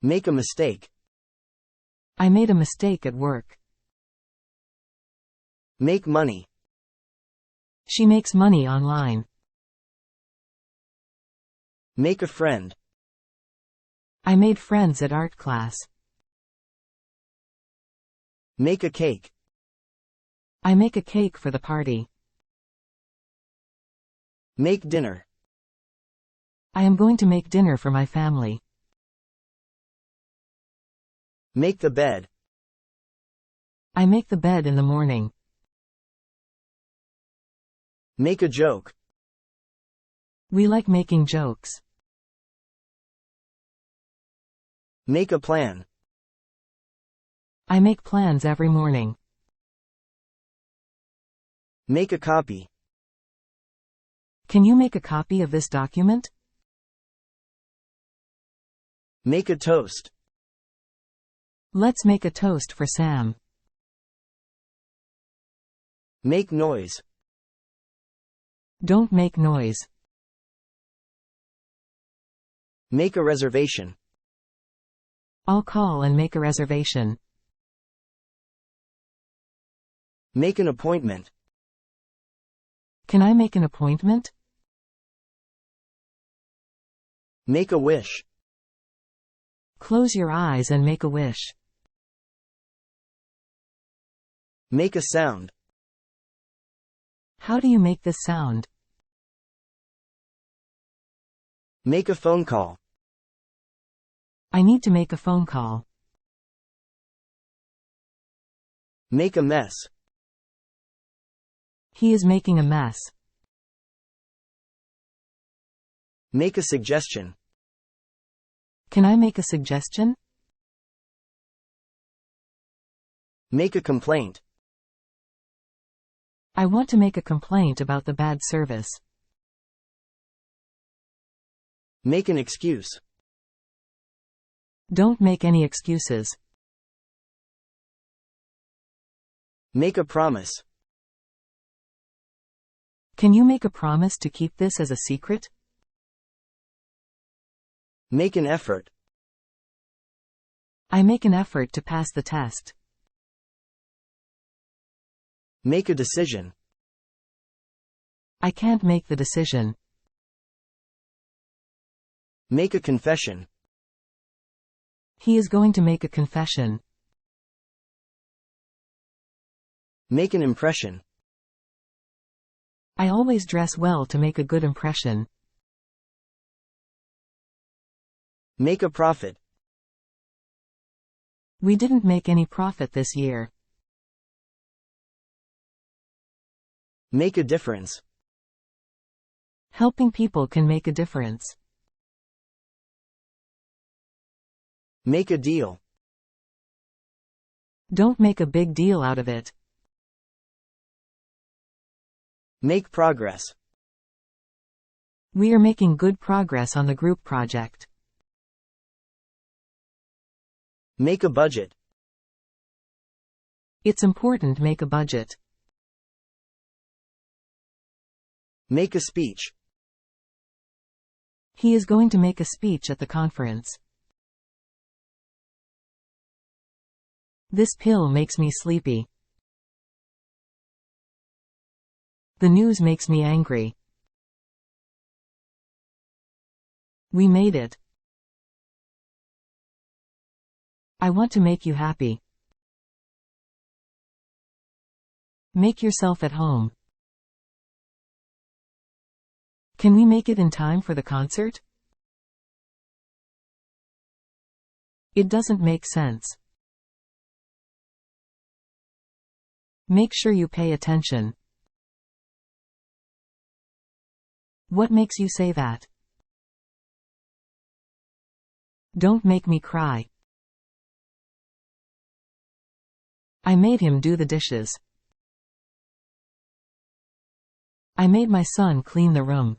Make a mistake. I made a mistake at work. Make money. She makes money online. Make a friend. I made friends at art class. Make a cake. I make a cake for the party. Make dinner. I am going to make dinner for my family. Make the bed. I make the bed in the morning. Make a joke. We like making jokes. Make a plan. I make plans every morning. Make a copy. Can you make a copy of this document? Make a toast. Let's make a toast for Sam. Make noise. Don't make noise. Make a reservation. I'll call and make a reservation. Make an appointment. Can I make an appointment? Make a wish. Close your eyes and make a wish. Make a sound. How do you make this sound? Make a phone call. I need to make a phone call. Make a mess. He is making a mess. Make a suggestion. Can I make a suggestion? Make a complaint. I want to make a complaint about the bad service. Make an excuse. Don't make any excuses. Make a promise. Can you make a promise to keep this as a secret? Make an effort. I make an effort to pass the test. Make a decision. I can't make the decision. Make a confession. He is going to make a confession. Make an impression. I always dress well to make a good impression. Make a profit. We didn't make any profit this year. Make a difference. Helping people can make a difference. Make a deal. Don't make a big deal out of it. Make progress. We are making good progress on the group project. Make a budget. It's important to make a budget. Make a speech. He is going to make a speech at the conference. This pill makes me sleepy. The news makes me angry. We made it. I want to make you happy. Make yourself at home. Can we make it in time for the concert? It doesn't make sense. Make sure you pay attention. What makes you say that? Don't make me cry. I made him do the dishes. I made my son clean the room.